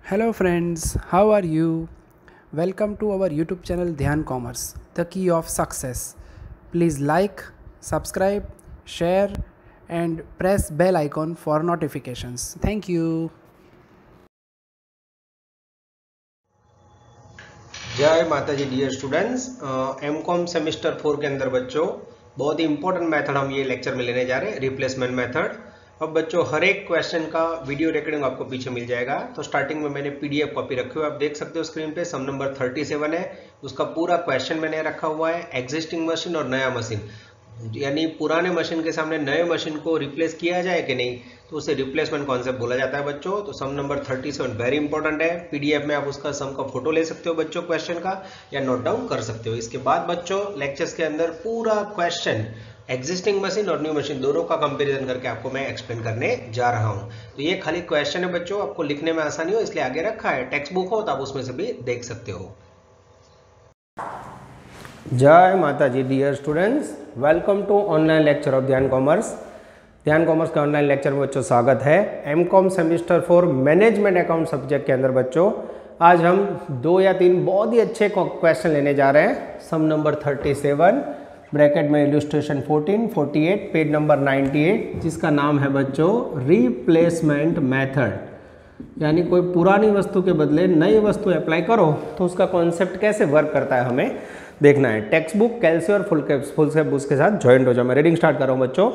Hello friends, how are you? Welcome to our YouTube channel Dhyan Commerce, the key of success. Please like, subscribe, share and press bell icon for notifications. Thank you. जय Mata ji dear students. MCom semester 4 के अंदर बच्चों बहुत ही important method हम ये lecture में लेने जा रहे हैं, रिप्लेसमेंट मेथड। अब बच्चों हर एक क्वेश्चन का वीडियो रिकॉर्डिंग आपको पीछे मिल जाएगा। तो स्टार्टिंग में मैंने पीडीएफ कॉपी रखी हुई है, आप देख सकते हो स्क्रीन पे। सम नंबर 37 है, उसका पूरा क्वेश्चन मैंने रखा हुआ है। एग्जिस्टिंग मशीन और नया मशीन, यानी पुराने मशीन के सामने नए मशीन को रिप्लेस किया जाए कि नहीं, तो उसे रिप्लेसमेंट कॉन्सेप्ट बोला जाता है बच्चों। तो सम नंबर 37 वेरी इंपॉर्टेंट है। पीडीएफ में आप उसका सम का फोटो ले सकते हो बच्चों क्वेश्चन का, या नोट डाउन कर सकते हो। इसके बाद बच्चों लेक्चर्स के अंदर पूरा क्वेश्चन एग्जिस्टिंग मशीन और न्यू मशीन दोनों का कंपैरिजन करके आपको मैं एक्सप्लेन करने जा रहा हूं। तो ये खाली क्वेश्चन है बच्चों, आपको लिखने में आसानी हो इसलिए आगे रखा है। टेक्स्ट बुक हो तो आप उसमें से भी देख सकते हो। जय Mata ji dear students, welcome to online lecture of Dhyan commerce. Dhyan commerce के ऑनलाइन लेक्चर में बच्चों स्वागत है। MCom semester 4 management account subject के अंदर बच्चों आज हम 2 या 3 बहुत ही अच्छे क्वेश्चन लेने जा रहे हैं। सम नंबर 37 ब्रैकेट में इलस्ट्रेशन 14, 48, पेज नंबर 98, जिसका नाम है बच्चों रिप्लेसमेंट मेथड। यानी कोई पुरानी वस्तु के बदले नई वस्तु अप्लाई करो तो उसका कॉन्सेप्ट कैसे वर्क करता है हमें देखना है। टेक्स्ट बुक कैल्सी और फुल स्केप बुक्स के साथ ज्वाइंट हो जाओ। मैं रीडिंग स्टार्ट कर रहा हूँ बच्चों।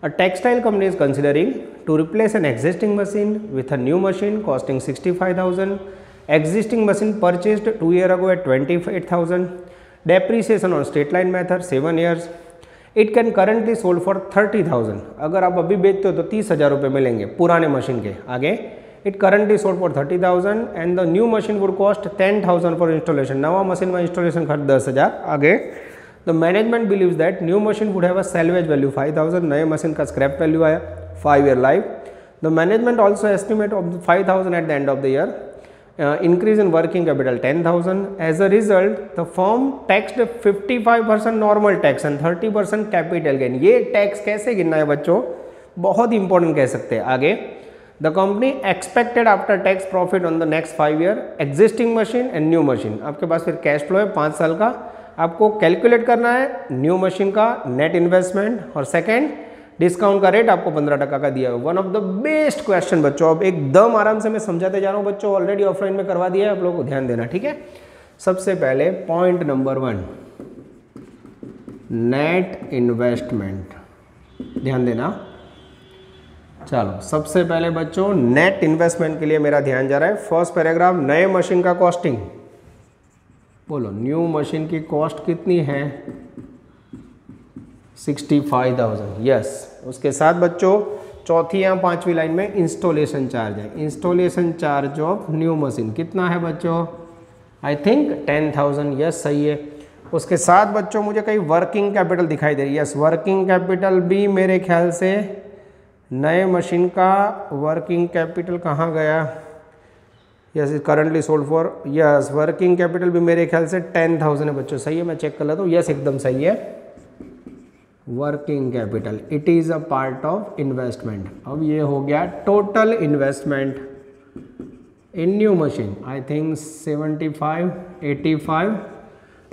A textile company is considering to replace an existing machine with a new machine costing 65,000. Existing machine purchased 2 years ago at 28,000. Depreciation on straight line method 7 years. It can currently sold for 30,000. अगर आप अभी बेचते हो तो 30,000 रुपये मिलेंगे पुराने machine के। आगे It currently sold for 30,000 and the new machine would cost 10,000 for installation. नवा मशीन में इंस्टॉलेशन खर्च 10,000। आगे The management believes that new machine would have a salvage value 5,000. नए मशीन का स्क्रैप वैल्यू आया 5 year life. The management also estimate of 5,000 at the end of the year. Increase in working capital 10,000. As a result, the firm taxed 55% normal tax and 30% capital gain. ये tax कैसे गिनना है बच्चों, बहुत ही important कह सकते हैं। आगे The company expected after tax profit on the next 5 year existing machine and new machine. आपके पास फिर कैश फ्लो है 5 साल का, आपको कैलकुलेट करना है न्यू मशीन का नेट इन्वेस्टमेंट और सेकेंड डिस्काउंट का रेट आपको 15% का दिया है। One of the best question बच्चों। अब एकदम आराम से मैं समझाते जा रहा हूँ बच्चों, ऑलरेडी ऑफलाइन में करवा दिया है, आप लोगों को ध्यान देना, ठीक है। सबसे पहले पॉइंट नंबर 1 नेट इन्वेस्टमेंट, ध्यान देना। चलो सबसे पहले बच्चों नेट इन्वेस्टमेंट के लिए मेरा ध्यान जा रहा है। फर्स्ट पैराग्राफ, नए मशीन का कॉस्टिंग। बोलो न्यू मशीन की कॉस्ट कितनी है 65,000। यस, उसके साथ बच्चों चौथी या 5वीं लाइन में इंस्टॉलेशन चार्ज है। Installation charge of new machine कितना है बच्चों, आई थिंक 10,000। यस सही है। उसके साथ बच्चों मुझे कहीं वर्किंग कैपिटल दिखाई दे रही है। यस, वर्किंग कैपिटल भी मेरे ख्याल से नए मशीन का वर्किंग कैपिटल कहाँ गया। Yes, currently sold for, yes working capital भी मेरे ख्याल से 10,000 है बच्चों। सही है, मैं चेक कर लेता हूँ। यस एकदम सही है। Working capital it is a part of investment. अब ये हो गया total investment in new machine, I think 75, 85।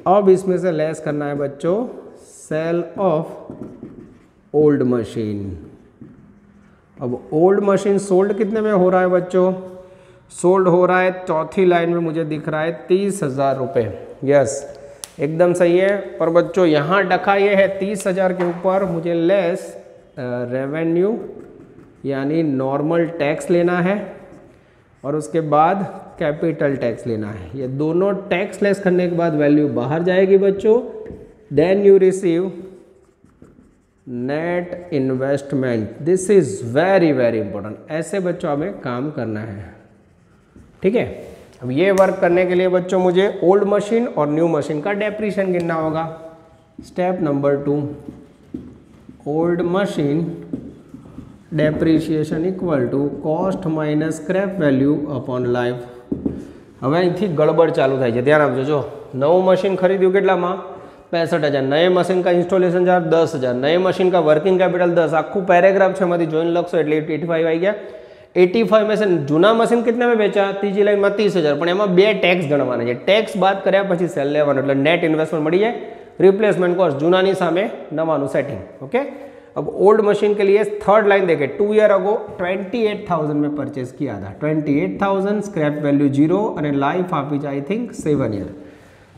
अब इसमें से लेस करना है बच्चों सेल ऑफ ओल्ड मशीन। अब ओल्ड मशीन सोल्ड कितने में हो रहा है बच्चों, सोल्ड हो रहा है चौथी लाइन में मुझे दिख रहा है 30,000 रुपये। यस एकदम सही है। पर बच्चों यहाँ डका ये है 30,000 के ऊपर मुझे लेस रेवेन्यू यानी नॉर्मल टैक्स लेना है और उसके बाद कैपिटल टैक्स लेना है। ये दोनों टैक्स लेस करने के बाद वैल्यू बाहर जाएगी बच्चों। Then you receive net investment. This is very very important. ऐसे बच्चों हमें काम करना है, ठीक है। अब ये वर्क करने के लिए बच्चों मुझे ओल्ड मशीन और न्यू मशीन का डेप्रीशिएशन गिनना होगा। Step number 2, old machine depreciation equal to cost minus scrap value upon life. હવે અહીંથી ગડબડ ચાલુ થાય છે, ધ્યાન આપજો। જો નવું મશીન ખરીદ્યું કેટલામાં 65,000, नए मशीन का इंस्टॉलेशन चार्ज 10,000, नए मशीन का वर्किंग कैपिटल 10। આખું પેરેગ્રાફ છે એમાંથી જોઈને લખશો એટલે 85 આવી ગયા। 85 में से જૂના મશીન કેટલા में વેચા? ત્રીજી લાઈનમાં 30,000, પણ એમાં બે ટેક્સ ગણવાના છે. ટેક્સ બાદ કર્યા પછી સેલ લેવાનો, એટલે નેટ ઇન્વેસ્ટમેન્ટ મળી જાય. रिप्लेसमेंट कॉस्ट जूनानी सामे नवानु सेटिंग. ओके, अब ओल्ड मशीन के लिए थर्ड लाइन देखें. 2 ईयर अगो 28,000 में परचेज किया था. 28,000 स्क्रैप वैल्यू 0 और लाइफ आपी आई थिंक 7 ईयर.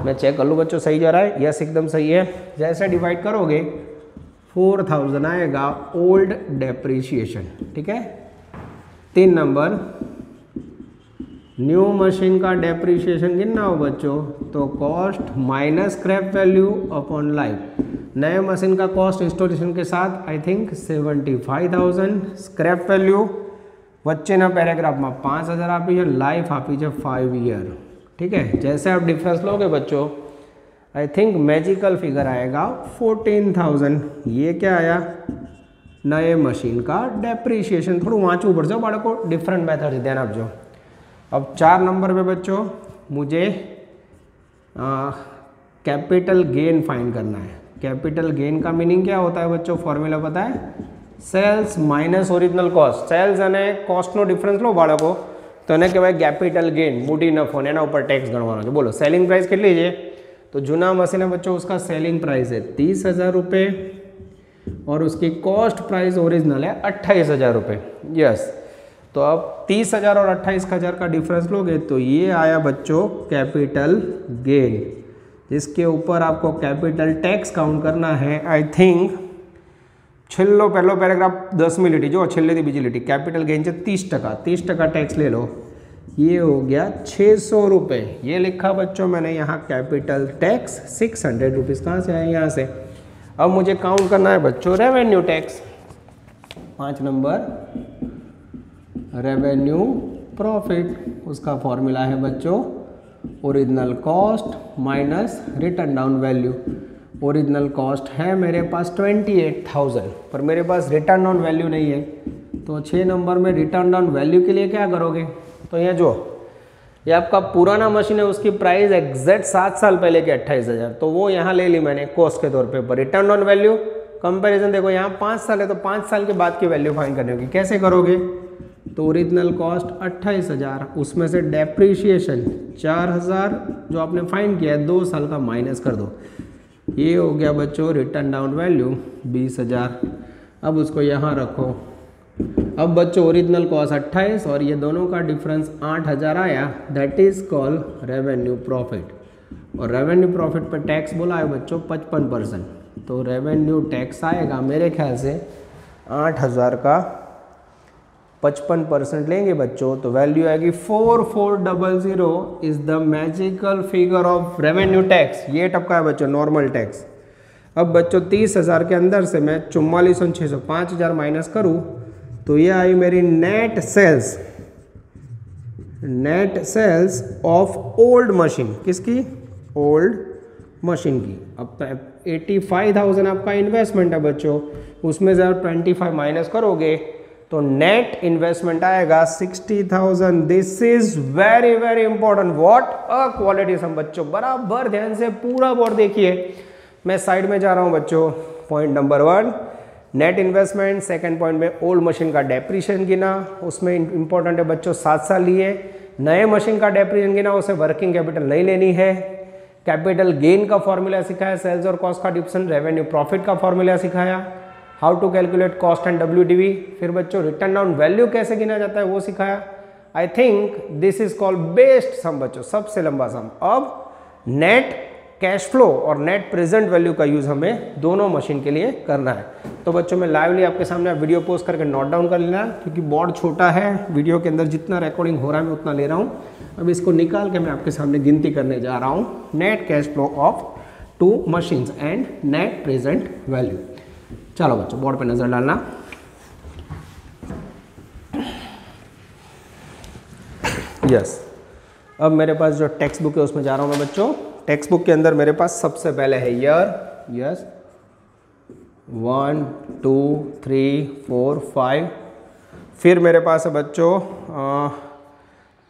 मैं चेक कर लूँ बच्चों सही जा रहा है? यस, एकदम सही है. जैसे डिवाइड करोगे 4,000 आएगा ओल्ड डेप्रिसिएशन. ठीक है. 3 नंबर न्यू मशीन का डेप्रिसिएशन कितना हो बच्चों? तो cost minus scrap value upon life. नए मशीन का कॉस्ट इंस्टॉलेशन के साथ आई थिंक 75,000. स्क्रैप वैल्यू वच्चेना पैराग्राफ में 5,000 आपी है. लाइफ आपी है 5 ईयर. ठीक है. जैसे आप डिफरेंस लोगे बच्चों आई थिंक मैजिकल फिगर आएगा 14,000. ये क्या आया? नए मशीन का डेप्रिसिएशन. थोड़ा वाँचવું પડશે બાળકો, डिफरेंट मेथड से ध्यान आपजो. अब 4 नंबर पे बच्चों मुझे कैपिटल गेन फाइंड करना है. कैपिटल गेन का मीनिंग क्या होता है बच्चों? फॉर्मूला पता है? Sales minus original cost. Sales અને કોસ્ટનો ડિફરન્સ લો બાળકો તો એને કહેવાય કેપિટલ गेन. મૂડી નફો એના ઉપર ટેક્સ ગણવાનો છે. બોલો સેલિંગ प्राइस કેટલી છે? तो जूना मशीन है बच्चों उसका सेलिंग प्राइस है 30,000 रुपये और उसकी कॉस्ट प्राइस ओरिजिनल है 28,000 रुपये. यस, तो अब 30,000 और 28,000 का डिफरेंस लोगे तो ये आया बच्चों कैपिटल गेन, जिसके ऊपर आपको कैपिटल टैक्स काउंट करना है. आई थिंक छेल्लो पहलो पैराग्राफ 10 में लीटी जो छेल्ले थी बीजी लीटी कैपिटल गेन से 30% टैक्स ले लो. ये हो गया 600 रुपये. ये लिखा बच्चों मैंने यहाँ कैपिटल टैक्स 600 रुपीज़. कहाँ से आए? यहाँ से. अब मुझे काउंट करना है बच्चों revenue tax. 5 number revenue profit. उसका फॉर्मूला है बच्चों original cost minus return down value. Original cost है मेरे पास 28,000 पर मेरे पास रिटर्न डाउन वैल्यू नहीं है. तो 6 नंबर में रिटर्न डाउन वैल्यू के लिए क्या करोगे? तो यहाँ जो ये आपका पुराना मशीन है उसकी प्राइस एग्जैक्ट 7 साल पहले की 28,000, तो वो यहाँ ले ली मैंने कॉस्ट के तौर पे. पर रिटर्न डाउन वैल्यू कंपैरिजन देखो यहाँ 5 साल है तो 5 साल के बाद की वैल्यू फाइंड करनी होगी. कैसे करोगे? तो ओरिजिनल कॉस्ट 28,000, उसमें से डेप्रीशिएशन 4,000 जो आपने फाइंड किया है 2 साल का माइनस कर दो. ये हो गया बच्चों रिटर्न डाउन वैल्यू 20,000. अब उसको यहाँ रखो. अब बच्चों ओरिजिनल कॉस्ट 28 और ये दोनों का डिफरेंस 8,000 आया. That is called revenue profit. और रेवेन्यू प्रॉफिट पर टैक्स बोला है बच्चों 55%. तो रेवेन्यू टैक्स आएगा मेरे ख्याल से 8,000 का 55% लेंगे बच्चों तो वैल्यू आएगी 4400 is the magical figure of revenue tax. ये टपका है बच्चों नॉर्मल टैक्स. अब बच्चों 30,000 के अंदर से मैं 44,600 5,000 माइनस करूँ तो ये आई मेरी net sales of old machine. किसकी? ओल्ड मशीन की. अब 85,000 आपका इन्वेस्टमेंट है बच्चों, उसमें से आप 25 माइनस करोगे तो नेट इन्वेस्टमेंट आएगा 60,000. This is very very important. What a quality sum बच्चों. बराबर ध्यान से पूरा बोर्ड देखिए. मैं साइड में जा रहा हूं बच्चों. Point number 1 net investment. Second point में ओल्ड मशीन का डेप्रिसिएशन गिना, उसमें इंपॉर्टेंट है बच्चों 7 साल लिए. नए मशीन का डेप्रिसिएशन गिना, उसे वर्किंग कैपिटल नहीं लेनी है. कैपिटल गेन का फॉर्मूला सिखाया. सेल्स और कॉस्ट का डिफरेंस. रेवेन्यू प्रॉफिट का फॉर्मूला सिखाया. How to calculate cost and WDV. फिर बच्चों रिटर्न डाउन वैल्यू कैसे गिना जाता है वो सिखाया. I think this is called best sum बच्चों, सबसे लंबा सम. अब नेट कैश फ्लो और नेट प्रेजेंट वैल्यू का यूज़ हमें दोनों मशीन के लिए करना है. तो बच्चों मैं लाइवली आपके सामने वीडियो पोस्ट करके नोट डाउन कर लेना, क्योंकि बोर्ड छोटा है. वीडियो के अंदर जितना रिकॉर्डिंग हो रहा है मैं उतना ले रहा हूँ. अब इसको निकाल के मैं आपके सामने गिनती करने जा रहा हूँ. Net cash flow of 2 machines and net present value. चलो बच्चों बोर्ड पे नज़र डालना. यस, अब मेरे पास जो टेक्स्ट बुक है उसमें जा रहा हूँ मैं बच्चों. टेक्स्ट बुक के अंदर मेरे पास सबसे पहले है ईयर. यस, 1 2 3 4 5. फिर मेरे पास है बच्चों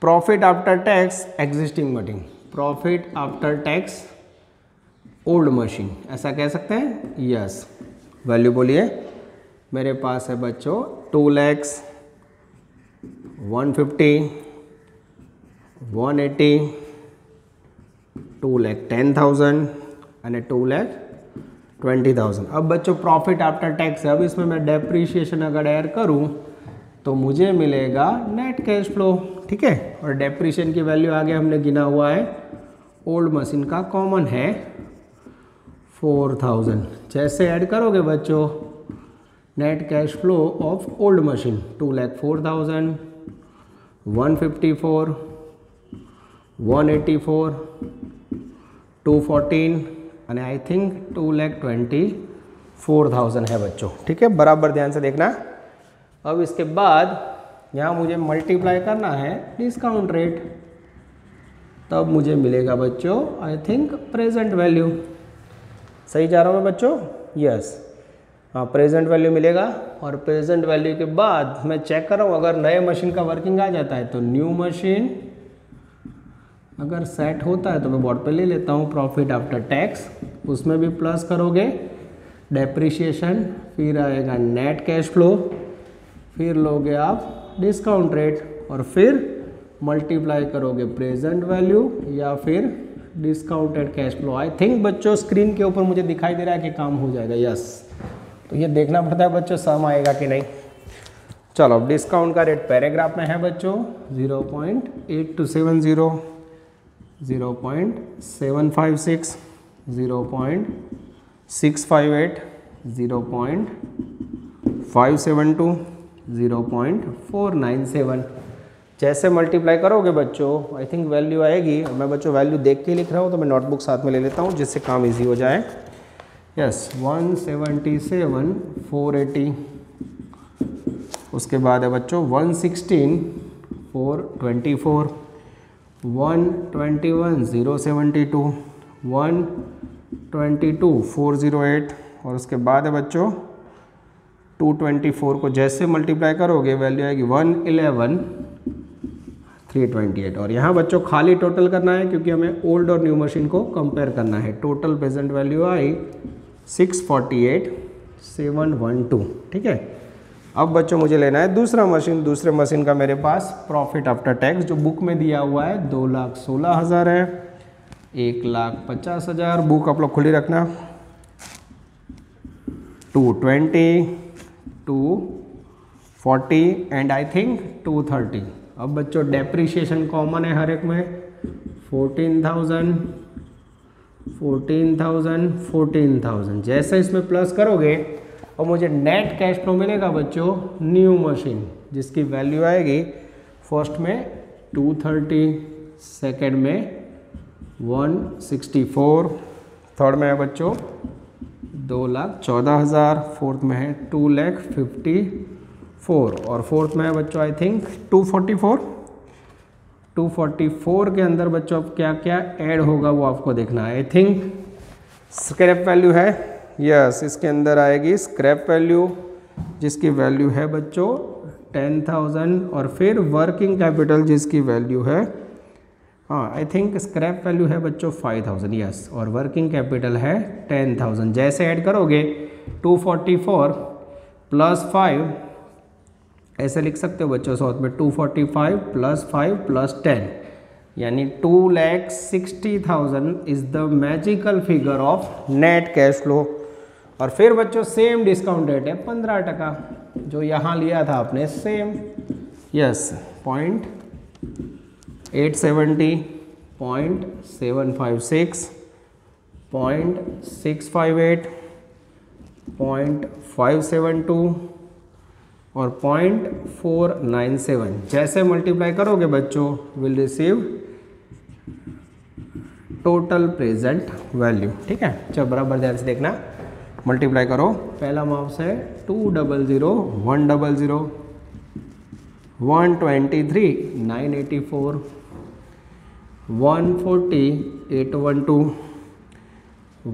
profit after tax existing machine. Profit after tax old machine, ऐसा कह सकते हैं. यस, वैल्यू बोलिए. मेरे पास है बच्चों 2 lakhs 150, 180, 2,10,000 અને 2,20,000। अब बच्चों प्रॉफिट आफ्टर टैक्स है। अब इसमें मैं डेप्रीशिएशन अगर ऐड करूं तो मुझे मिलेगा नेट कैश फ्लो, ठीक है। और डेप्रीशिएशन की वैल्यू आगे हमने गिना हुआ है, ओल्ड मशीन का कॉमन है 4,000। जैसे ऐड करोगे बच्चों net cash flow of old machine 2,04,000, 154, 184, 214 અને आई थिंक 2,24,000 है बच्चों, ठीक है। बराबर ध्यान से देखना। अब इसके बाद यहाँ मुझे मल्टीप्लाई करना है डिस्काउंट रेट, तब मुझे मिलेगा बच्चों आई थिंक प्रेजेंट वैल्यू। सही जा रहा हूँ मैं बच्चों? यस, हाँ प्रेजेंट वैल्यू मिलेगा। और प्रेजेंट वैल्यू के बाद मैं चेक कर रहा हूँ अगर नए मशीन का वर्किंग आ जाता है तो न्यू मशीन अगर सेट होता है तो मैं बोर्ड पे ले लेता हूँ प्रॉफिट आफ्टर टैक्स, उसमें भी प्लस करोगे डेप्रीशिएशन, फिर आएगा नेट कैश फ्लो, फिर लोगे आप डिस्काउंट रेट और फिर मल्टीप्लाई करोगे प्रेजेंट वैल्यू या फिर discounted cash flow. I think बच्चों स्क्रीन के ऊपर मुझे दिखाई दे रहा है कि काम हो जाएगा। यस, तो ये देखना पड़ता है बच्चों सम आएगा कि नहीं। चलो अब डिस्काउंट का रेट पैराग्राफ में है बच्चों 0.8270, 0.756, 0.658, 0.572, 0.497। जैसे मल्टीप्लाई करोगे बच्चों आई थिंक वैल्यू आएगी। मैं बच्चों वैल्यू देख के लिख रहा हूँ तो मैं नोटबुक साथ में ले लेता हूँ जिससे काम इजी हो जाए। यस 177 480, उसके बाद है बच्चों 116 424, 121 072, 122 408 और उसके बाद है बच्चों 224 को जैसे मल्टीप्लाई करोगे वैल्यू आएगी 111 328। और यहाँ बच्चों खाली टोटल करना है क्योंकि हमें ओल्ड और न्यू मशीन को कंपेयर करना है। टोटल प्रेजेंट वैल्यू आई 648 712, ठीक है। अब बच्चों मुझे लेना है दूसरा मशीन। दूसरे मशीन का मेरे पास प्रॉफिट आफ्टर टैक्स जो बुक में दिया हुआ है 2,16,000 है, 1,50,000। बुक आप लोग खुली रखना। 220, 240 एंड आई थिंक 230। अब बच्चों डेप्रीशिएशन कॉमन है हर एक में 14,000, 14,000, 14,000। जैसे इसमें प्लस करोगे और मुझे नेट कैश फ्लो मिलेगा बच्चों न्यू मशीन जिसकी वैल्यू आएगी फर्स्ट में 230, सेकेंड में 164, थर्ड में है बच्चों 2,14,000, फोर्थ में है 2,54 और फोर्थ में है बच्चों आई थिंक 244। 244 के अंदर बच्चों अब क्या क्या ऐड होगा वो आपको देखना है। आई थिंक स्क्रैप वैल्यू है। यस, इसके अंदर आएगी स्क्रैप वैल्यू जिसकी वैल्यू है बच्चों 10,000 और फिर वर्किंग कैपिटल जिसकी वैल्यू है हाँ आई थिंक स्क्रैप वैल्यू है बच्चों 5,000। यस, और वर्किंग कैपिटल है 10,000। जैसे ऐड करोगे 244 प्लस 5 ऐसे लिख सकते हो बच्चों साथ में 245 प्लस 5 प्लस 10 यानी 2,60,000 is the magical figure of net cash flow. और फिर बच्चों सेम डिस्काउंट रेट है 15% जो यहाँ लिया था आपने सेम। यस 0.870, 0.756, 0.658, 0.572 और 0.497। जैसे मल्टीप्लाई करोगे बच्चों will receive total present value, ठीक है। चलो बराबर ध्यान से देखना, मल्टीप्लाई करो। पहला माउस है 200 100 123 984 140 812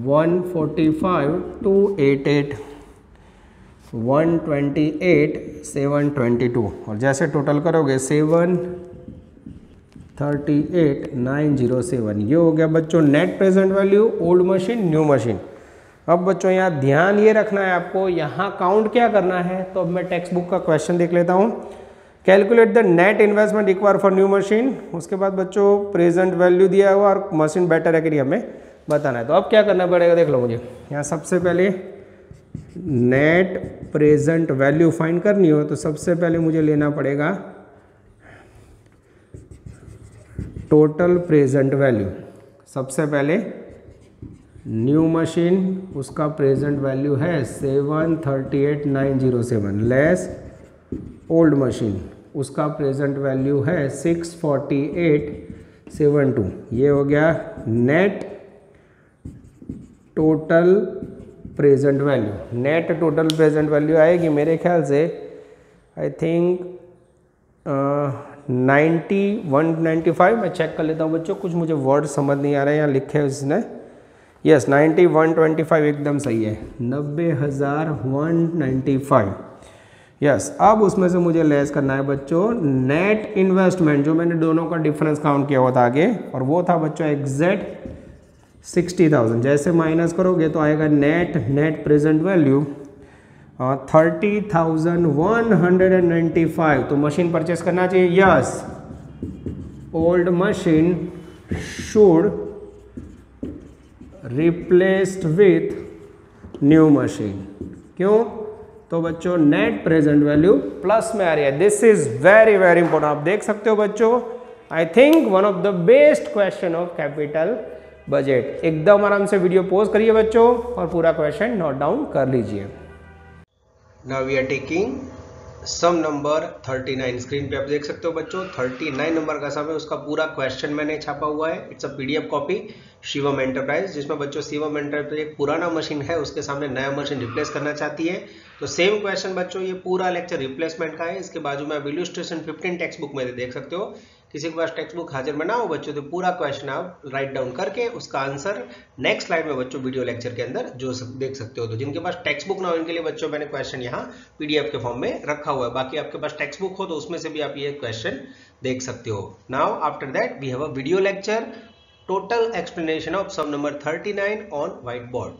145 288 128 722 और जैसे टोटल करोगे 738 907। ये हो गया बच्चों net present value old machine new machine. अब बच्चों यहाँ ध्यान ये रखना है आपको, यहाँ काउंट क्या करना है। तो अब मैं टेक्स्ट बुक का क्वेश्चन देख लेता हूँ। Calculate the net investment require for new machine. उसके बाद बच्चों प्रेजेंट वैल्यू दिया हुआ और मशीन बेटर है कि नहीं हमें बताना है। तो अब क्या करना पड़ेगा, देख लो मुझे यहाँ सबसे पहले नेट प्रेजेंट वैल्यू फाइंड करनी हो तो सबसे पहले मुझे लेना पड़ेगा टोटल प्रेजेंट वैल्यू। सबसे पहले न्यू मशीन उसका प्रेजेंट वैल्यू है 738,907 लेस ओल्ड मशीन उसका प्रेजेंट वैल्यू है 648,72। ये हो गया net total present value. Net total present value आएगी मेरे ख्याल से आई थिंक 9195। मैं चेक कर लेता हूँ बच्चों, कुछ मुझे वर्ड समझ नहीं आ रहे हैं यहाँ लिखे हैं इसने। यस 9125 एकदम सही है, 90,195। यस अब उसमें से मुझे लेस करना है बच्चों नेट इन्वेस्टमेंट, जो मैंने दोनों का डिफरेंस काउंट किया हुआ था आगे, और वो था बच्चों एग्जैक्ट 60,000। जैसे माइनस करोगे तो आएगा नेट प्रेजेंट वैल्यू 30,195। तो मशीन परचेस करना चाहिए। Yes old machine should replaced with new machine. क्यों? तो बच्चों नेट प्रेजेंट वैल्यू प्लस में आ रही है। This is very very important. आप देख सकते हो बच्चों, I think one of the best question of capital budget. एकदम आराम से वीडियो पॉज करिए बच्चों और पूरा क्वेश्चन नोट डाउन कर लीजिए। Now we are taking sum number 39। Screen पे आप देख सकते हो बच्चों 39 नंबर का सम है, उसका पूरा क्वेश्चन मैंने छापा हुआ है। It's a PDF copy Shivam enterprise, जिसमें बच्चों शिवम एंटरप्राइज एक पुराना मशीन है उसके सामने नया मशीन रिप्लेस करना चाहती है। तो सेम क्वेश्चन बच्चों ये पूरा लेक्चर रिप्लेसमेंट का है। इसके बाजू में आप इलस्ट्रेशन 15 टेक्स्ट बुक में देख सकते हो। किसी के पास टेक्स्ट बुक हाजिर में ना हो बच्चों तो पूरा क्वेश्चन आप राइट डाउन करके उसका आंसर नेक्स्ट स्लाइड में बच्चों वीडियो लेक्चर के अंदर जो देख सकते हो। तो जिनके पास टेक्स्ट बुक ना हो इनके लिए बच्चों मैंने क्वेश्चन यहाँ पीडीएफ के फॉर्म में रखा हुआ है। बाकी आपके पास टेक्स्ट बुक हो तो उसमें से भी आप ये क्वेश्चन देख सकते हो। Now after that we have a video lecture total explanation of sum number 39 on white board.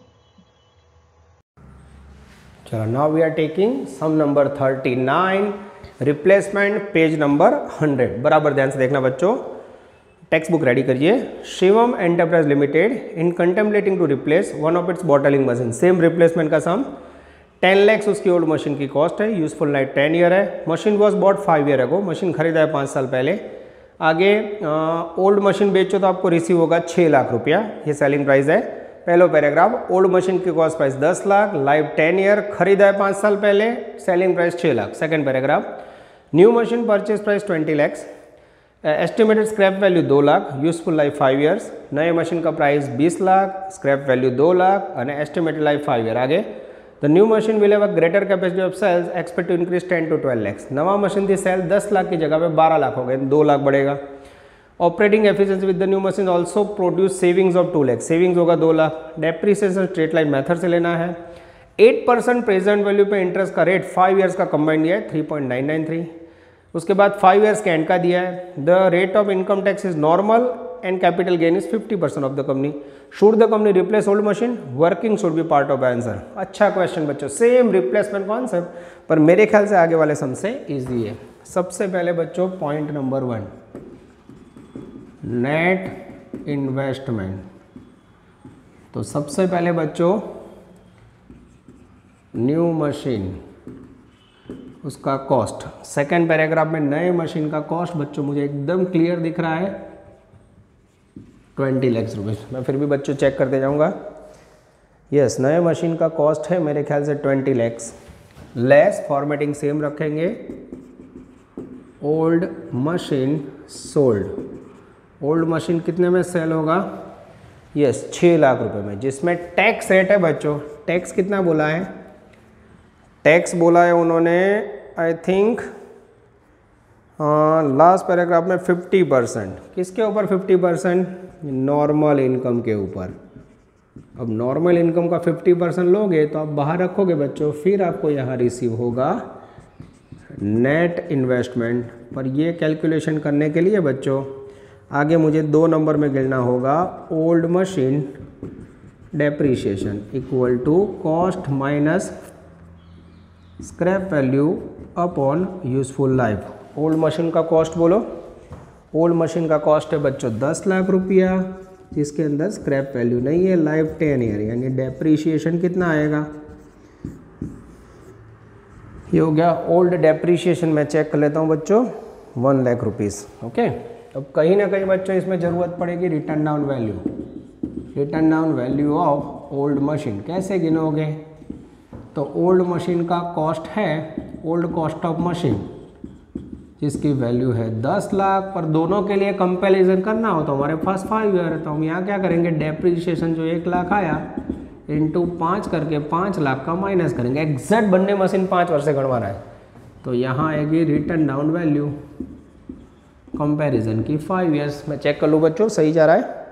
चलो now we are taking sum number 39 replacement page number 100। बराबर ध्यान से देखना बच्चों, टेक्स्ट बुक रेडी करिए। Shivam enterprise limited in contemplating to replace one of its bottling machine. Same replacement का sum 10 lakhs उसकी old machine की कॉस्ट है। यूजफुल लाइफ 10 ईयर है। Machine was bought 5 year ago. Machine खरीदा है 5 साल पहले। आगे ओल्ड मशीन बेचो तो आपको रिसीव होगा 6 लाख रुपया, ये सेलिंग प्राइस है। पहला पैराग्राफ, ओल्ड मशीन की cost price 10 lakh, life 10 year, खरीदा है 5 साल पहले, selling price 6 lakh. Second paragraph, new machine purchase price 20 lakhs, estimated scrap value 2 lakh, useful life 5 years. नए मशीन का price 20 lakh, scrap value 2 lakh और एस्टिमेटेड लाइफ 5 ईयर। आगे the new machine will have a greater capacity of sales, expect to increase 10 to 12 lakhs। नवा machine थी cell 10 lakh की जगह पे 12 लाख हो गए, 2 लाख बढ़ेगा। Operating efficiency with the new machine also produce savings of 2 lakh, savings होगा 2 lakh. Depreciation straight line method से लेना है। 8% प्रेजेंट वैल्यू पे इंटरेस्ट का रेट 5 ईयर्स का कंबाइंड दिया है 3.993। उसके बाद 5 ईयर्स का एंड का दिया है। The rate of income tax is normal and capital gain is 50% of the company. Should the company replace old machine, working should be part of answer. अच्छा क्वेश्चन बच्चों, सेम रिप्लेसमेंट कॉन्सेप्ट पर मेरे ख्याल से आगे वाले सम से इजी है। सबसे पहले बच्चों पॉइंट नंबर 1, नेट इन्वेस्टमेंट। तो सबसे पहले बच्चों न्यू मशीन उसका कॉस्ट। सेकंड पैराग्राफ में नए मशीन का कॉस्ट बच्चों मुझे एकदम क्लियर दिख रहा है 20 लाख रुपये। मैं फिर भी बच्चों चेक करते जाऊंगा। यस नए मशीन का कॉस्ट है मेरे ख्याल से 20 lakhs। लेस फॉर्मेटिंग सेम रखेंगे। Old machine sold, old machine कितने में सेल होगा? यस 6 लाख रुपए में, जिसमें टैक्स रेट है बच्चों, टैक्स कितना बोला है? टैक्स बोला है उन्होंने आई थिंक लास्ट पैराग्राफ में 50%। किसके ऊपर 50%? नॉर्मल इनकम के ऊपर। अब नॉर्मल इनकम का 50% लोगे तो आप बाहर रखोगे बच्चों, फिर आपको यहाँ रिसीव होगा नेट इन्वेस्टमेंट। पर ये कैलकुलेशन करने के लिए बच्चों आगे मुझे 2 नंबर में गिनना होगा old machine depreciation equal to cost minus scrap value upon useful life. Old machine का कॉस्ट बोलो। ओल्ड मशीन का कॉस्ट है बच्चों 10 लाख रुपया, जिसके अंदर स्क्रैप वैल्यू नहीं है, लाइफ 10 ईयर, यानी डेप्रीशिएशन कितना आएगा, ये हो गया ओल्ड डेप्रीशिएशन। मैं चेक कर लेता हूँ बच्चों 1 लाख रुपीज़। ओके, अब कहीं ना कहीं बच्चों इसमें ज़रूरत पड़ेगी return down value, return down value of old machine. कैसे गिनोगे, तो ओल्ड मशीन का कॉस्ट है, ओल्ड कॉस्ट ऑफ मशीन, जिसकी वैल्यू है 10 लाख, पर दोनों के लिए कंपैरिजन करना हो तो हमारे पास 5 ईयर है, तो हम यहाँ क्या करेंगे, डेप्रीशिएशन जो 1 लाख आया इंटू 5 करके 5 लाख का माइनस करेंगे। एग्जैक्ट बनने मशीन 5 वर्ष से गणवाना है, तो यहाँ आएगी रिटर्न डाउन वैल्यू कंपैरिजन की 5 ईयर्स। मैं चेक कर लूँ बच्चों सही जा रहा है,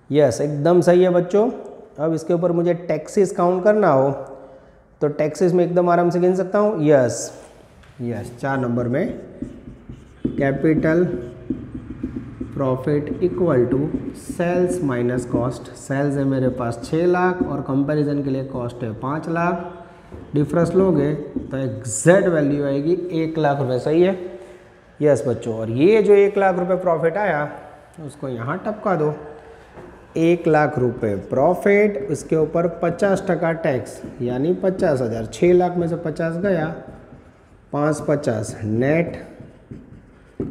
यस एकदम सही है बच्चों। अब इसके ऊपर मुझे टैक्सेस काउंट करना हो तो टैक्सेस में एकदम आराम से गिन सकता हूँ, यस 4 नंबर में capital profit equal to sales minus cost. Sales है मेरे पास 6 लाख और कंपैरिजन के लिए कॉस्ट है 5 लाख, डिफरेंस लोगे तो एग्जैक्ट वैल्यू आएगी 1 लाख रुपये। सही है, यस बच्चों। और ये जो 1 लाख रुपये प्रॉफिट आया उसको यहाँ टपका दो, 1 लाख रुपये प्रॉफिट, उसके ऊपर 50% टैक्स यानी 50,000। 6 लाख में से 50 गया, 550 नेट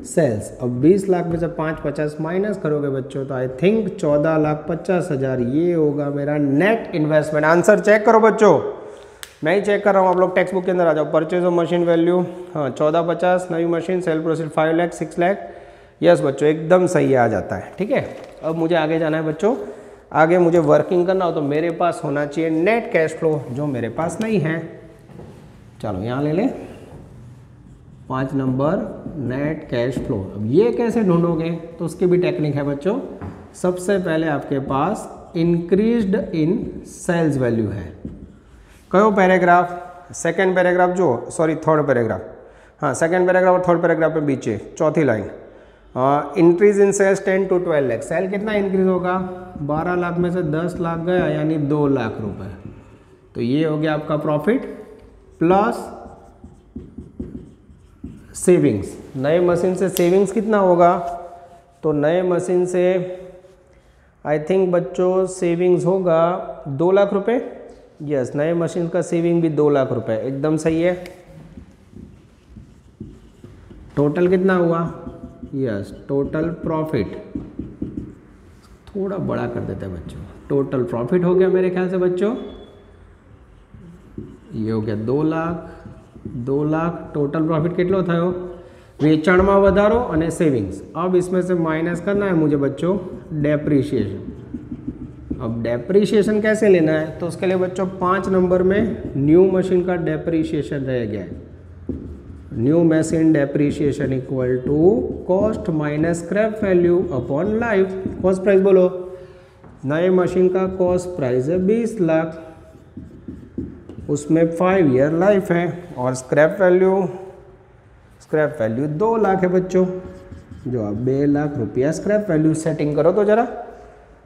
सेल्स। अब 20 लाख में से 550 माइनस करोगे बच्चों तो आई थिंक 14,50,000 ये होगा मेरा नेट इन्वेस्टमेंट। आंसर चेक करो बच्चों, मैं ही चेक कर रहा हूँ, आप लोग टेक्स्ट बुक के अंदर आ जाओ। परचेज ऑफ मशीन वैल्यू, हाँ 1450, नई machine, cell proceed 5 lakh, 6 lakh. Yes बच्चों एकदम सही आ जाता है, ठीक है। अब मुझे आगे जाना है बच्चों, आगे मुझे वर्किंग करना हो तो मेरे पास होना चाहिए नेट कैश फ्लो, जो मेरे पास नहीं है। चलो यहाँ ले लें 5 नंबर नेट कैश फ्लो। अब ये कैसे ढूंढोगे, तो उसकी भी टेक्निक है बच्चों। सबसे पहले आपके पास इंक्रीज्ड इन सेल्स वैल्यू है, कयो पैराग्राफ, सेकेंड पैराग्राफ जो सॉरी थर्ड पैराग्राफ, हाँ सेकेंड पैराग्राफ और थर्ड पैराग्राफ पे बीचे चौथी line, increase in sales 10 to 12 lakh. Sale कितना इंक्रीज होगा, 12 लाख में से 10 लाख गया यानी 2 लाख रुपए, तो ये हो गया आपका प्रॉफिट प्लस सेविंग्स। नए मशीन से सेविंग्स कितना होगा, तो नए मशीन से आई थिंक बच्चों सेविंग्स होगा 2 लाख रुपए। यस, नए मशीन का सेविंग भी 2 लाख रुपए, एकदम सही है। टोटल कितना हुआ, यस टोटल प्रॉफिट, थोड़ा बड़ा कर देते हैं बच्चों, टोटल प्रॉफिट हो गया मेरे ख्याल से बच्चों, ये हो गया 2 लाख। 2 लाख टोटल प्रॉफिट कितना था, वेचाणમાં વધારો અને सेविंग्स। अब इसमें से माइनस करना है मुझे बच्चों डेप्रीशिएशन। अब डेप्रीशिएशन कैसे लेना है, तो उसके लिए बच्चों 5 नंबर में न्यू मशीन का डेप्रीशिएशन रह गया है। New machine depreciation equal to cost minus scrap value upon life. Cost price बोलो, नए मशीन का कॉस्ट प्राइस है 20 लाख, उसमें 5 ईयर लाइफ है, और स्क्रैप वैल्यू 2 लाख है बच्चों, जो आप 2 लाख रुपया स्क्रैप वैल्यू। सेटिंग करो तो जरा,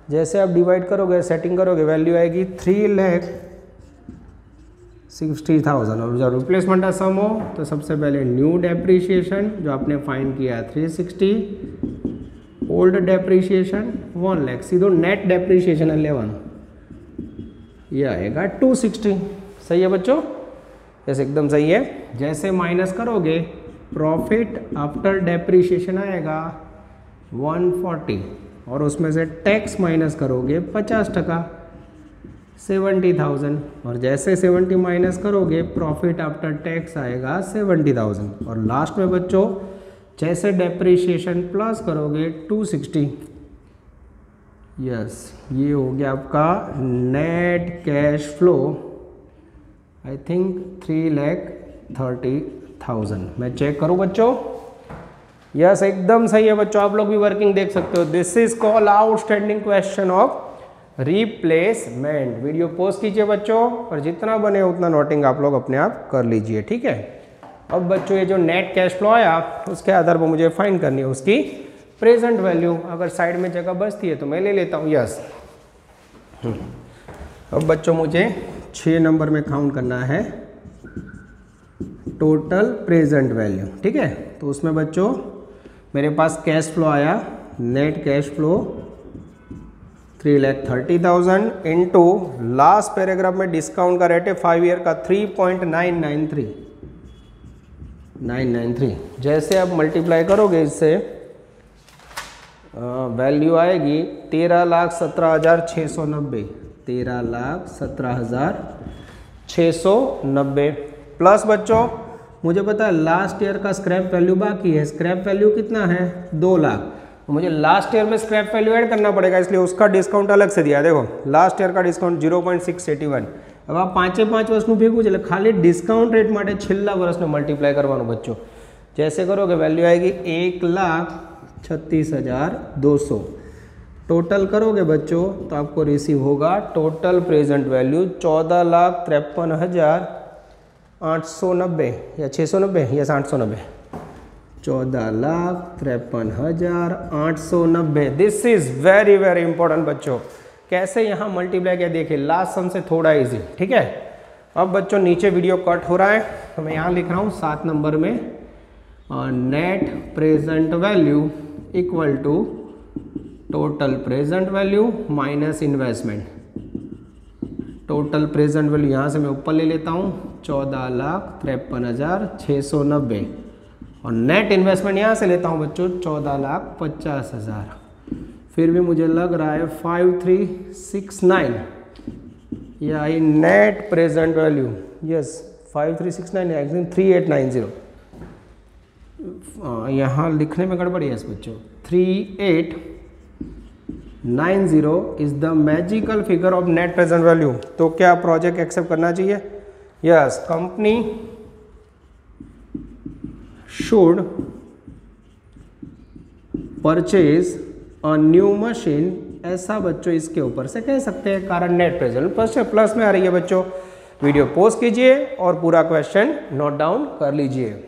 जैसे आप डिवाइड करोगे सेटिंग करोगे वैल्यू आएगी 3,60,000। और जब रिप्लेसमेंट का सम हो तो सबसे पहले न्यू डेप्रीशिएशन जो आपने फाइंड किया 360, ओल्ड डेप्रीशिएशन 1 लाख, सीधो नेट डेप्रीशिएशन 11, ये आएगा 260। सही है बच्चों, जैसे एकदम सही है। जैसे माइनस करोगे प्रॉफिट आफ्टर डेप्रीशिएशन आएगा 140, और उसमें से टैक्स माइनस करोगे 50%, 70,000, और जैसे 70 माइनस करोगे प्रॉफिट आफ्टर टैक्स आएगा 70,000, और लास्ट में बच्चों जैसे डेप्रीशिएशन प्लस करोगे 260। यस, ये हो गया आपका net cash flow, I think 3,30,000। मैं चेक करूं बच्चों, यस एकदम सही है बच्चों, आप लोग भी वर्किंग देख सकते हो। This is call outstanding question of replacement. Video post कीजिए बच्चों, और जितना बने उतना नोटिंग आप लोग अपने आप कर लीजिए, ठीक है। अब बच्चों ये जो नेट कैश फ्लो आया उसके आधार पर मुझे फाइंड करनी है उसकी प्रेजेंट वैल्यू। अगर साइड में जगह बचती है तो मैं ले लेता हूँ, यस। अब बच्चों मुझे 6 नंबर में काउंट करना है टोटल प्रेजेंट वैल्यू, ठीक है। तो उसमें बच्चों मेरे पास कैश फ्लो आया, net cash flow 3,30,000 into last paragraph में डिस्काउंट का रेट है 5 ईयर का 3.993। जैसे आप मल्टीप्लाई करोगे इससे वैल्यू आएगी 13,17,690, 13,17,690 प्लस बच्चों मुझे पता है लास्ट ईयर का स्क्रैप वैल्यू बाकी है। स्क्रैप वैल्यू कितना है 2 लाख, मुझे लास्ट ईयर में स्क्रैप वैल्यू ऐड करना पड़ेगा, इसलिए उसका डिस्काउंट अलग से दिया। देखो लास्ट ईयर का डिस्काउंट 0.681। अब आप 5 वर्षનું ભેગું છે, ખાલી ડિસ્કાઉન્ટ રેટ માટે છેલ્લા વર્ષને મલ્ટીપ્લાય કરવાનું બચ્ચો। जैसे करोगे वैल्यू आएगी 1,36,200। टोटल करोगे बच्चों तो आपको रिसीव होगा टोटल प्रेजेंट वैल्यू 14,53,890 या 690 या 890, 14,53,890। This is very very important बच्चों। कैसे यहाँ मल्टीप्लाई किया देखिए, लास्ट सम से थोड़ा इजी, ठीक है। अब बच्चों नीचे वीडियो कट हो रहा है तो मैं यहाँ लिख रहा हूँ 7 नंबर में net present value equal to total present value minus investment. Total present value यहाँ से मैं ऊपर ले लेता हूँ 14,53,690 और नेट इन्वेस्टमेंट यहाँ से लेता हूँ बच्चों 14,50,000। फिर भी मुझे लग रहा है 5369 या net present value, yes 5369 actually 3890। यहाँ लिखने में गड़बड़ी है बच्चों। 3890 is the magical figure of net present value. तो क्या प्रोजेक्ट एक्सेप्ट करना चाहिए? Yes, company should purchase a new machine, ऐसा बच्चों इसके ऊपर से कह सकते हैं, कारण नेट प्रेजेंट प्लस में आ रही है बच्चों। वीडियो पॉज कीजिए और पूरा क्वेश्चन नोट डाउन कर लीजिए।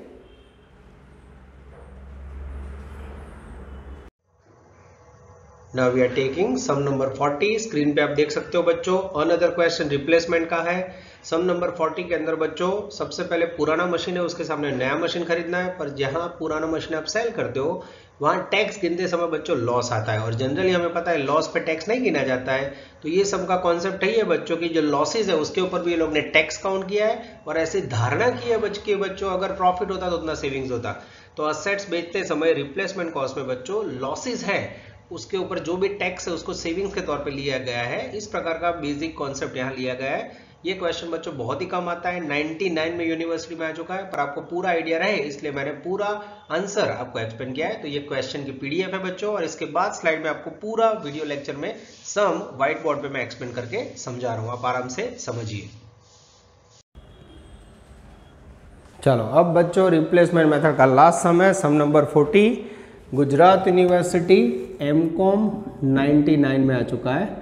Now we are taking sum number 40। Screen पे आप देख सकते हो बच्चों, अनदर क्वेश्चन रिप्लेसमेंट का है। सम नंबर 40 के अंदर बच्चों सबसे पहले पुराना मशीन है, उसके सामने नया मशीन खरीदना है, पर जहां पुराना मशीन आप सेल करते हो वहां टैक्स गिनते समय बच्चों लॉस आता है, और जनरली हमें पता है लॉस पे टैक्स नहीं गिना जाता है। तो ये सब का कॉन्सेप्ट है बच्चों की जो लॉसेज है उसके ऊपर भी ये लोग ने टैक्स काउंट किया है, और ऐसी धारणा की है बच्चों अगर प्रॉफिट होता तो उतना सेविंग्स होता। तो असेट्स बेचते समय रिप्लेसमेंट कॉस्ट में बच्चों लॉसेज है, उसके ऊपर जो भी टैक्स है उसको सेविंग्स के तौर पे लिया गया है। इस प्रकार का बेसिक कॉन्सेप्ट यहाँ लिया गया है। ये क्वेश्चन बच्चों बहुत ही कम आता है, 99 में यूनिवर्सिटी में आ चुका है, पर आपको पूरा आइडिया रहे इसलिए मैंने पूरा आंसर आपको एक्सप्लेन किया है। तो ये क्वेश्चन की पीडीएफ है बच्चों, और इसके बाद स्लाइड में आपको पूरा वीडियो लेक्चर में सम व्हाइट बोर्ड पे मैं एक्सप्लेन करके समझा रहा हूँ, आप आराम से समझिए। चलो अब बच्चों रिप्लेसमेंट मेथड का लास्ट सम है, सम नंबर 40। गुजरात यूनिवर्सिटी एमकॉम 99 में आ चुका है।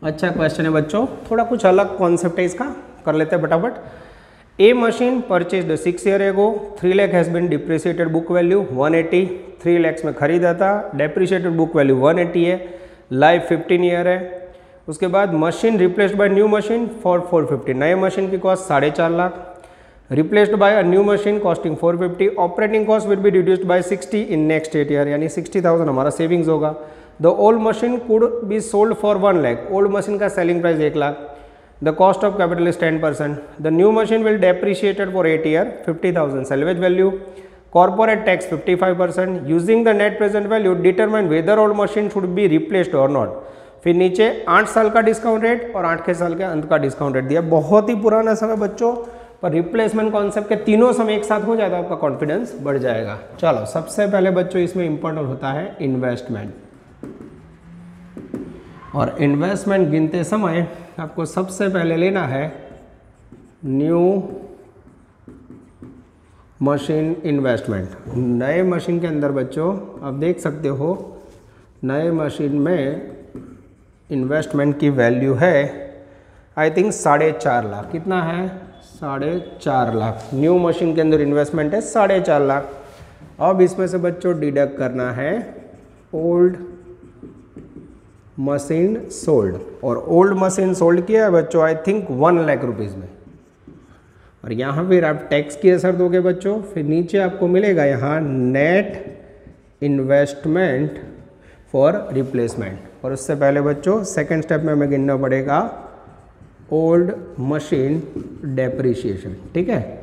अच्छा क्वेश्चन है बच्चों, थोड़ा कुछ अलग कॉन्सेप्ट है इसका, कर लेते हैं फटाफट। ए machine purchased 6 year ago, 3 lakh has been depreciated book value 180, 3 lakh में खरीदा था, डेप्रिसिएटेड बुक वैल्यू 180 है, लाइफ 15 ईयर है। उसके बाद machine replaced by new machine for 450, नए मशीन की cost 4.5 lakh, replaced by a new machine costing 450, operating cost will be reduced by 60 in next 8 year, यानी 60,000 हमारा सेविंग्स होगा। The old machine could be sold for 1 lakh, old machine का selling price 1 lakh, the cost of capital is 10%, the new machine will depreciated for 8 year 50,000 salvage value, corporate tax 55%, using the net present value determine whether old machine should be replaced और not. फिर नीचे 8 साल का discount rate और 8 साल के अंत का डिस्काउंट रेट दिया। बहुत ही पुराना समय बच्चों, पर रिप्लेसमेंट कॉन्सेप्ट के तीनों समय एक साथ हो जाए तो आपका कॉन्फिडेंस बढ़ जाएगा। चलो सबसे पहले बच्चों इसमें इंपॉर्टेंट होता है इन्वेस्टमेंट, और इन्वेस्टमेंट गिनते समय आपको सबसे पहले लेना है न्यू मशीन इन्वेस्टमेंट। नए मशीन के अंदर बच्चों आप देख सकते हो नए मशीन में इन्वेस्टमेंट की वैल्यू है आई थिंक 4.5 लाख। कितना है? 4.5 लाख। न्यू मशीन के अंदर इन्वेस्टमेंट है 4.5 लाख। अब इसमें से बच्चों डिडक्ट करना है ओल्ड मशीन सोल्ड, और ओल्ड मशीन सोल्ड किया है बच्चों आई थिंक 1 लाख रुपीज़ में। और यहाँ फिर आप टैक्स की असर दोगे बच्चों, फिर नीचे आपको मिलेगा यहाँ नेट इन्वेस्टमेंट फॉर रिप्लेसमेंट। और उससे पहले बच्चों सेकंड स्टेप में हमें गिनना पड़ेगा ओल्ड मशीन डेप्रीशिएशन। ठीक है,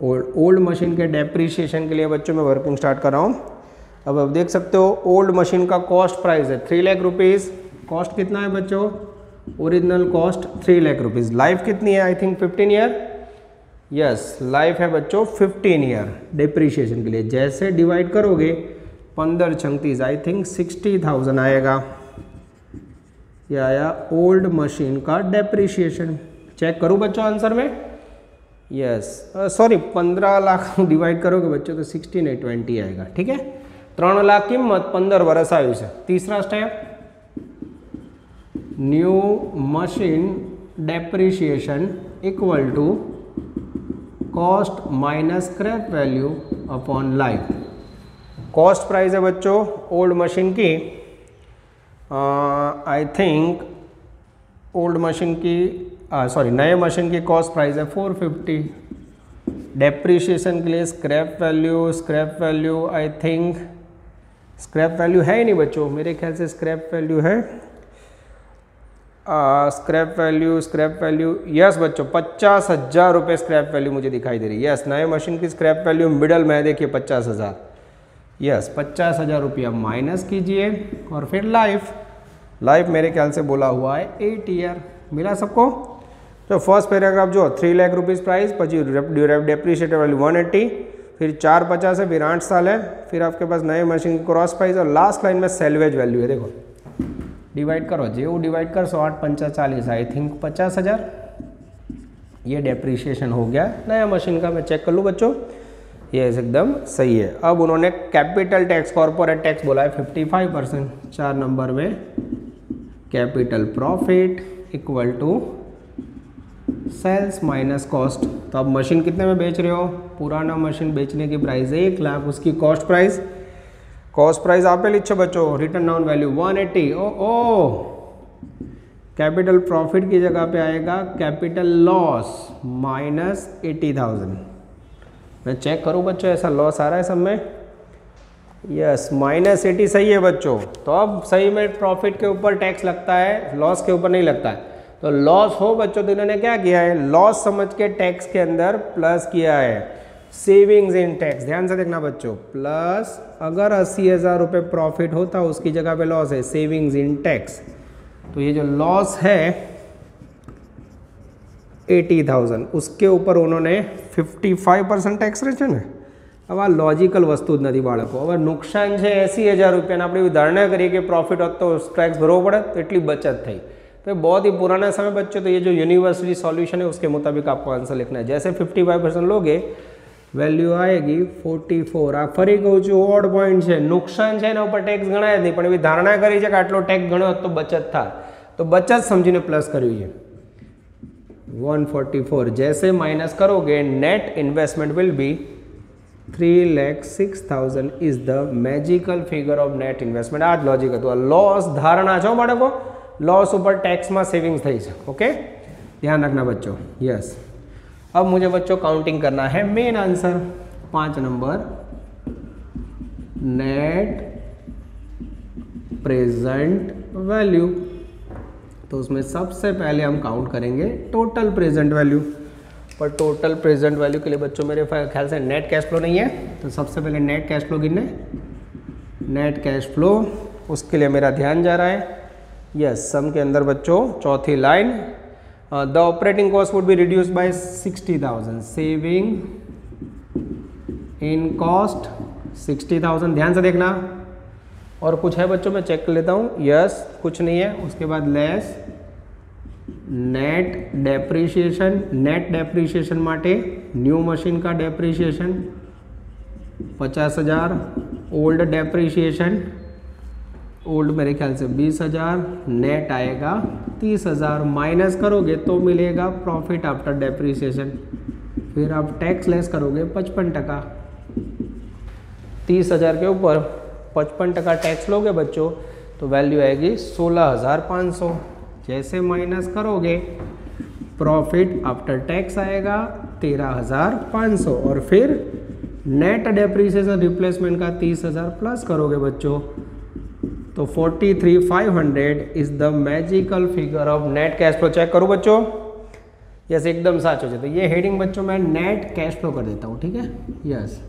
ओल्ड मशीन के डेप्रीशिएशन के लिए बच्चों मैं वर्किंग स्टार्ट कर रहा हूँ। अब आप देख सकते हो ओल्ड मशीन का कॉस्ट प्राइस है 3 लाख रुपीज़। कॉस्ट कितना है बच्चों? Original cost 3 lakh rupees. Life कितनी है? I think 15 year. Yes, life है बच्चों 15 ईयर डेप्रीशिएशन के लिए। जैसे डिवाइड करोगे 15 36 आई थिंक 60,000 आएगा। यह आया ओल्ड मशीन का डेप्रीशिएशन। चेक करूँ बच्चों आंसर में? यस, सॉरी 15 लाख डिवाइड करोगे बच्चों तो 16 नहीं 20 आएगा। ठीक है, 3 लाख कीमत 15 वर्ष आयुष है। तीसरा step, new machine depreciation equal to cost minus scrap value upon life. Cost price है बच्चों ओल्ड मशीन की, आई थिंक ओल्ड मशीन की सॉरी नए मशीन की कॉस्ट प्राइस है 450। डेप्रीशिएशन के लिए scrap value I think scrap value है ही नहीं बच्चों, मेरे ख्याल से स्क्रैप वैल्यू है स्क्रैप वैल्यू यस बच्चों 50,000 रुपये स्क्रैप वैल्यू मुझे दिखाई दे रही है। यस, नए मशीन की स्क्रैप वैल्यू मिडल में देखिए 50,000। यस, 50,000 रुपया माइनस कीजिए और फिर लाइफ मेरे ख्याल से बोला हुआ है 8 ईयर। मिला सबको? तो फर्स्ट पैराग्राफ जो 3 लाख रुपीज़ प्राइस, पची डेप्रीशिएटेड वैल्यू 180, फिर 450 है, फिर 8 साल है, फिर आपके पास नए मशीन की क्रॉस प्राइस और लास्ट लाइन में सेल्वेज वैल्यू है। देखो डिवाइड करो, जो डिवाइड कर 108 5 40 आई थिंक 50,000। ये डेप्रीशिएशन हो गया नया मशीन का। मैं चेक कर लूँ बच्चों, ये एकदम सही है। अब उन्होंने कैपिटल टैक्स कॉर्पोरेट टैक्स बोला है 55%। 4 नंबर में capital profit equal to sales minus cost. तो अब मशीन कितने में बेच रहे हो? पुराना मशीन बेचने की प्राइस 1 लाख, उसकी कॉस्ट प्राइस आप लिखो बच्चों, रिटर्न डाउन वैल्यू 180। ओ कैपिटल प्रॉफिट की जगह पे आएगा कैपिटल लॉस माइनस 80,000। मैं चेक करूं बच्चों ऐसा लॉस आ रहा है सब में? यस, माइनस 80 सही है बच्चों। तो अब सही में प्रॉफिट के ऊपर टैक्स लगता है, लॉस के ऊपर नहीं लगता है। तो लॉस हो बच्चों तो इन्होंने क्या किया है, लॉस समझ के टैक्स के अंदर प्लस किया है सेविंग्स इन टैक्स। ध्यान से देखना बच्चों, प्लस अगर 80,000 रुपये प्रॉफिट होता उसकी जगह पे लॉस है सेविंग्स इन टैक्स। तो ये जो लॉस है 80,000 उसके ऊपर उन्होंने 55% टैक्स रेशन है। अब આ લોજિકલ વસ્તુ જ નથી બાળકો। હવે નુકસાન છે 80,000 રૂપિયા, આપણે એવી ધારણા કરીએ કે प्रॉफिट હોત तो टैक्स भरવો પડે, तो એટલી बचत થઈ। तो बहुत ही पुराना समय बच्चों, तो ये जो यूनिवर्सिटी सॉल्यूशन है उसके मुताबिक आपको आंसर लिखना है। जैसे 55% लोगे वैल्यू आएगी 44। आ फरी कहूँ छूँ ऑड पॉइंट है, नुकसान है ऊपर टैक्स गणाय नहीं, पण एवी धारणा करी है कि आटलो टैक्स गण्यो तो बचत था, तो बचत समझीने प्लस कर्यु है 144। जैसे माइनस करोगे net investment will be 3,06,000 is the magical figure of net investment. आज लॉजिक है। तो लॉस धारणा छो बाळको, लॉस ऊपर टैक्स में सेविंग्स थी है। ओके, ध्यान रखना बच्चों। यस, अब मुझे बच्चों काउंटिंग करना है main answer 5 number, net present value. तो उसमें सबसे पहले हम काउंट करेंगे टोटल प्रेजेंट वैल्यू। पर टोटल प्रेजेंट वैल्यू के लिए बच्चों मेरे ख्याल से नेट कैश फ्लो नहीं है, तो सबसे पहले नेट कैश फ्लो गिनने। नेट कैश फ्लो, उसके लिए मेरा ध्यान जा रहा है यस सम के अंदर बच्चों चौथी line, the operating cost would be reduced bye 60,000, saving in cost 60,000। ध्यान से देखना। और कुछ है बच्चों, मैं चेक कर लेता हूँ। यस, कुछ नहीं है। उसके बाद less net depreciation. Net depreciation माटे न्यू मशीन का डेप्रीशिएशन 50,000, ओल्ड डेप्रीशिएशन ओल्ड मेरे ख्याल से 20,000, नेट आएगा 30,000। माइनस करोगे तो मिलेगा प्रॉफिट आफ्टर डेप्रीशिएशन। फिर आप टैक्स लेस करोगे 55%। 30,000 के ऊपर 55% टैक्स लोगे बच्चों तो वैल्यू आएगी 16,500। जैसे माइनस करोगे प्रॉफिट आफ्टर टैक्स आएगा 13,500 और फिर नेट डेप्रीसिएशन रिप्लेसमेंट का 30,000 प्लस करोगे बच्चों तो 43,500 is the magical figure of net cash flow. Check करो बच्चों, यस एकदम सच हो जाए। तो ये हेडिंग बच्चों मैं नेट कैश फ्लो कर देता हूँ, ठीक है। यस,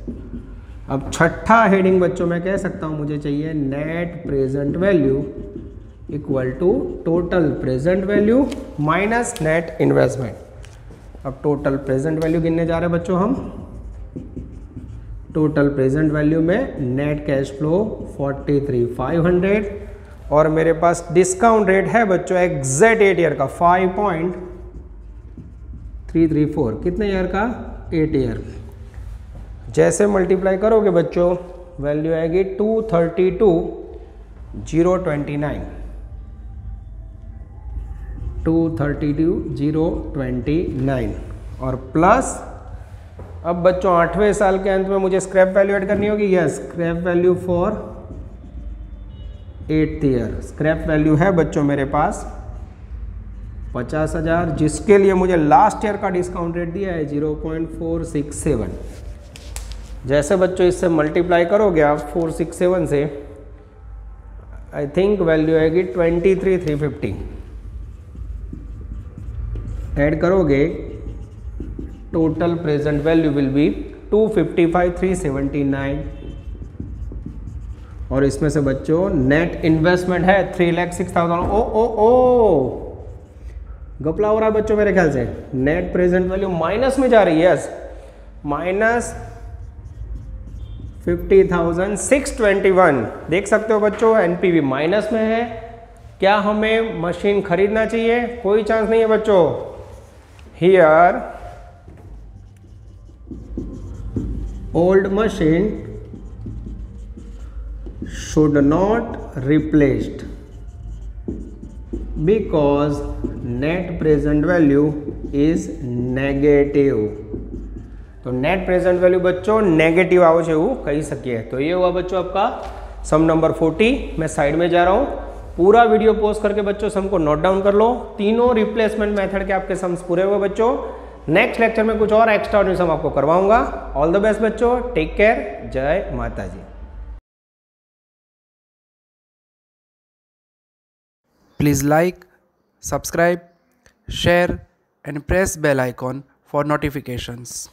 अब छठा हेडिंग बच्चों मैं कह सकता हूँ मुझे चाहिए net present value equal to total present value minus net investment. अब टोटल प्रेजेंट वैल्यू गिनने जा रहे हैं बच्चों हम। टोटल प्रेजेंट वैल्यू में नेट कैश फ्लो 43,500 और मेरे पास डिस्काउंट रेट है बच्चों एग्जैक्ट 8 ईयर का 5.334। कितने ईयर का? 8 ईयर। जैसे मल्टीप्लाई करोगे बच्चों वैल्यू आएगी 232,029 232,029 और प्लस अब बच्चों 8वें साल के अंत में मुझे स्क्रैप वैल्यू ऐड करनी होगी। Yes, scrap value for 8th year. Scrap value है बच्चों मेरे पास 50,000 जिसके लिए मुझे लास्ट ईयर का डिस्काउंट रेट दिया है 0.467। जैसे बच्चों इससे मल्टीप्लाई करोगे आप 467 से आई थिंक वैल्यू आएगी 23,350। ऐड करोगे total present value will be 255,379 और इसमें से बच्चों नेट इन्वेस्टमेंट है 3,06,000। ओ गपला हो रहा है बच्चों मेरे ख्याल से। नेट प्रेजेंट वैल्यू माइनस में जा रही है। Yes, minus 50,621। देख सकते हो बच्चों एनपीवी माइनस में है। क्या हमें मशीन खरीदना चाहिए? कोई चांस नहीं है बच्चों। Here old machine should not replaced because net present value is negative। तो नेट प्रेजेंट वैल्यू बच्चों नेगेटिव आओ छे એવું કહી શકીએ। तो ये हुआ बच्चों आपका सम नंबर 40। मैं साइड में जा रहा हूँ, पूरा वीडियो पॉज करके बच्चों सम को नोट डाउन कर लो। तीनों रिप्लेसमेंट मेथड के आपके सम्स पूरे हुए बच्चों। नेक्स्ट लेक्चर में कुछ और एक्स्ट्रा सम आपको करवाऊंगा। ऑल द बेस्ट बच्चों, टेक केयर, जय माता जी। Please like, subscribe, share and press bell icon for notifications.